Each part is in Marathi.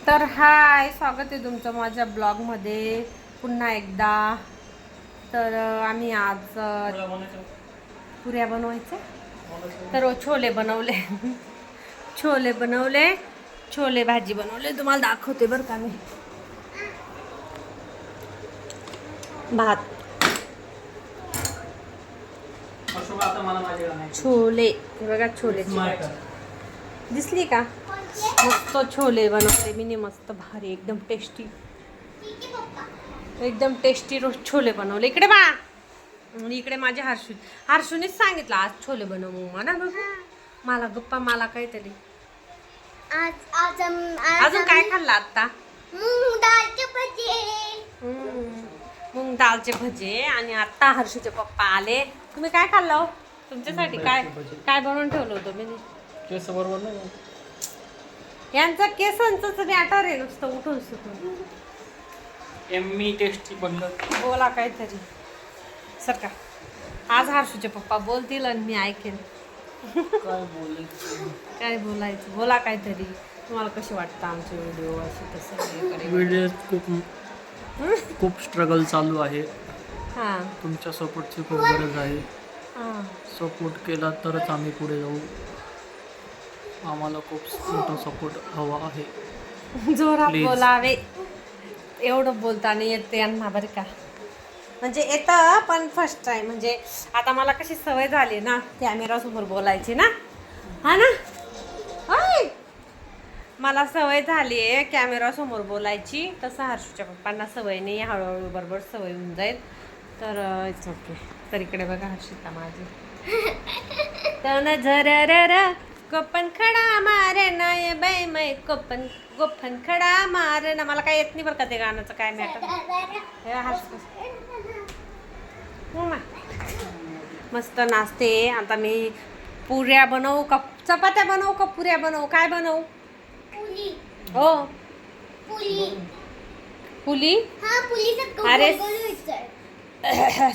तर हाय, स्वागत आहे तुमचं माझ्या ब्लॉगमध्ये पुन्हा एकदा. तर आम्ही आज पुऱ्या बनवायच्या, तर छोले बनवले. छोले भाजी बनवले, तुम्हाला दाखवते बरं का मी. भात, छोले बघा, छोलेची भाजी दिसली का? मस्त छोले बनवले मी, मस्त भारी, एकदम टेस्टी, एकदम टेस्टी छोले बनवले. इकडे बा, इकडे माझ्या हर्षूनीच सांगितलं आज छोले बनव मला. मला गप्पा, मला काहीतरी अजून काय खाल्लं आता? मूग दालचे भजे. आणि आता हर्षूचे पप्पा आले. तुम्ही काय खाल्लं? तुमच्यासाठी काय काय बनवून ठेवलं होतं मी? केस बरोबर नाही, यांचा केसांच मॅटर आहे नुसतं उठून सुटून. एम्मी टेस्टी बनलं. बोला काहीतरी सर का. आज हर्षूचे पप्पा बोलतील आणि मी ऐकेन. काय बोलायचं, बोला काहीतरी. तुम्हाला कसे वाटतं आमचे व्हिडिओ? असे तसं व्हिडिओ खूप स्ट्रगल चालू आहे. हां, तुमच्या सपोर्टची खूप गरज आहे. हां, सपोर्ट केला तरच आम्ही पुढे जाऊ. आम्हाला खूप मोठा सपोर्ट हवा आहे. जोरात Please. बोलावे. एवढं बोलता नाही येत यांना बरं का. म्हणजे येतं पण फर्स्ट टाइम. म्हणजे आता मला कशी सवय झाली ना कॅमेरासमोर बोलायची ना, हा ना. होय, मला सवय झाली आहे कॅमेरासमोर बोलायची. तसं हर्षूच्या पप्पांना सवय नाही. हळूहळू बरोबर सवय होऊन जाईल. तर इट्स ओके. तर इकडे बघा हर्षिता माझी. तन झर कोपन खडा मारे नाय बाई मै कोपन गोफन खडा मारे ना. मला काय येत नाही बरं का ते गाण्याचं काय मॅटर. मस्त नाचते. आता मी पुऱ्या बनवू का चपात्या बनवू का पुऱ्या बनवू, काय बनवू? हो, पुली. अरे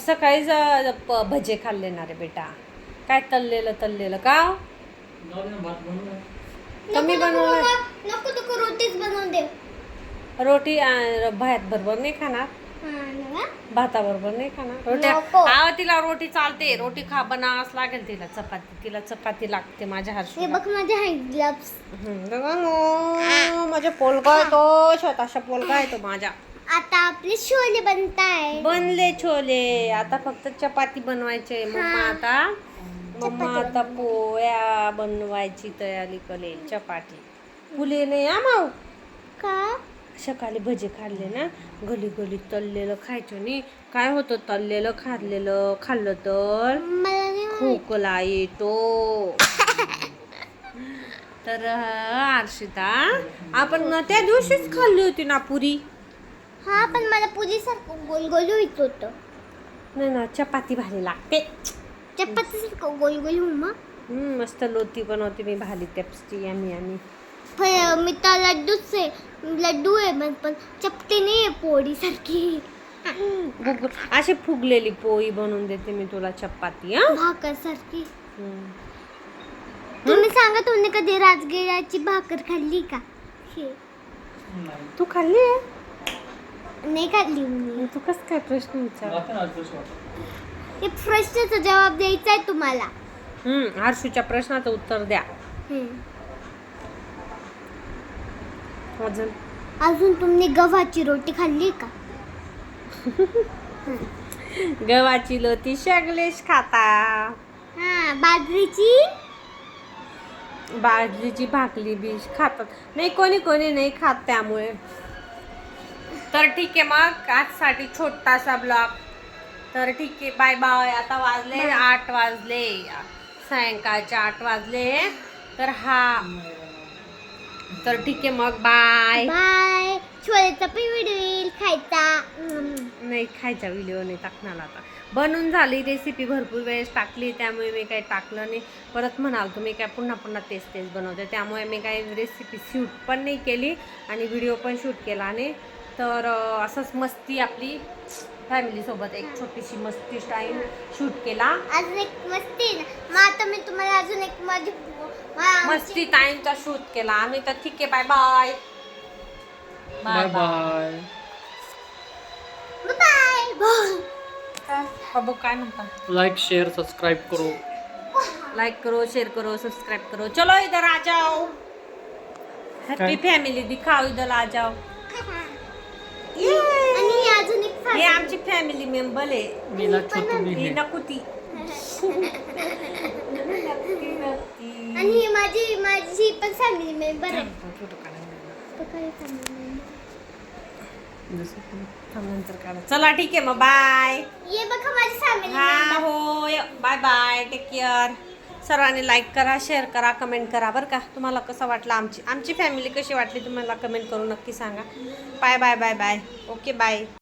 सकाळीच भजे खाल्ले ना रे बेटा. काय तल्लेलं का कमी बनवलं? रोटीच बनवून दे. रोटी भात बरोबर नाही खाणार, भाताबरोबर नाही खाणार रोटी. नको. हा, तिला रोटी चालते. रोटी बनावंच लागेल तिला. तिला चपाती लागते माझ्या हर्षू. हे बघ माझे हँड ग्लव्स. माझा पोलगा येतो, छोटासा पोलगा येतो माझा. आता आपले छोले बनताय. बनले छोले. आता फक्त चपाती बनवायचे. मम्मा आता पोळ्या बनवायची तयारी करेल. चपाती फुले नाही माऊ का? सकाळी भजे खाल्ले ना, गली तळलेलं खायचं नाही. काय होतं तळलेलं खाल्लं तर मला नाही खोकला येतो. तर हर्षिता, आपण त्या दिवशीच खाल्ली होती ना पुरी. हा, पण मला पुरी सारखं गोल गोल होत होतं. नाही ना, चपाती भारी लागते. चपाती सारखं गोल गोल मम्मा. मस्त लोती बनवते मी भारी टेस्टी. आम्ही मी तर लड्डू आहे पण चपटी नाही आहे पोळी सारखी. अशी फुगलेली पोळी बनवून देते मी तुला चपाती. भाकर सारखी. तुम्ही सांगा, तुम्ही कधी राजगिराची भाकर खाल्ली का? तू खाल्ली? नाही खाल्ली मी. तू कस काय प्रश्न विचार? हे प्रश्नाचा जवाब द्यायचा आहे तुम्हाला. हर्षूच्या प्रश्नाचं उत्तर द्या. अजून तुम्ही गव्हाची रोटी खाल्ली का? गव्हाची लोती सगळेच खाता. हा, बाजरीची भाकरी बी खातात. नाही, कोणी नाही खात त्यामुळे. तर ठीक आहे, मग आजसाठी छोटासा ब्लॉग. तर ठीक आहे, बाय बाय. आता वाजले 8 वाजले, सायंकाळचे 8 वाजले. तर ठीक आहे, मग बाय बाय. छोलेचा पण व्हिडिओ येईल खायचा. नाही, खायचा व्हिडिओ नाही टाकणार आता. बनवून झाली रेसिपी, भरपूर वेळेस टाकली, त्यामुळे मी काही टाकलं नाही. परत म्हणाल तुम्ही काय पुन्हा तेच बनवते, त्यामुळे मी काही रेसिपी शूट पण नाही केली आणि व्हिडिओ पण शूट केला नाही. तर असंच मस्ती आपली फॅमिलीसोबत एक छोटीशी मस्ती टाईम शूट केला. अजून एक मस्ती ना. मग आता मी तुम्हाला अजून एक माझी मस्ती टाईमचा शूट केला आम्ही. तर ठीक आहे, bye bye. Bye bye. Bye. बाबू काय म्हणता? लाईक शेअर सबस्क्राईब करो. लाइक करो, शेयर करो, सब्सक्राइब करो. चलो इधर आ जाओ. हैप्पी फैमिली दिखाओ, इधर आ जाओ. आणि अजून एक हे आमची फॅमिली मेंबर आहे. मीला छोटू भी ही है. नकुती. आणि माझी पण फॅमिली मेंबर आहे. जसं की नंतर काढा. चला ठीक आहे मग बाय. ये बघा माझी फॅमिली हा हो बाय बाय. Take care. सर्वांनी लाईक करा, शेअर करा, कमेंट करा बरं का. तुम्हाला कसं वाटलं आमची फॅमिली कशी वाटली तुम्हाला कमेंट करून नक्की सांगा. Bye bye bye bye. Okay bye.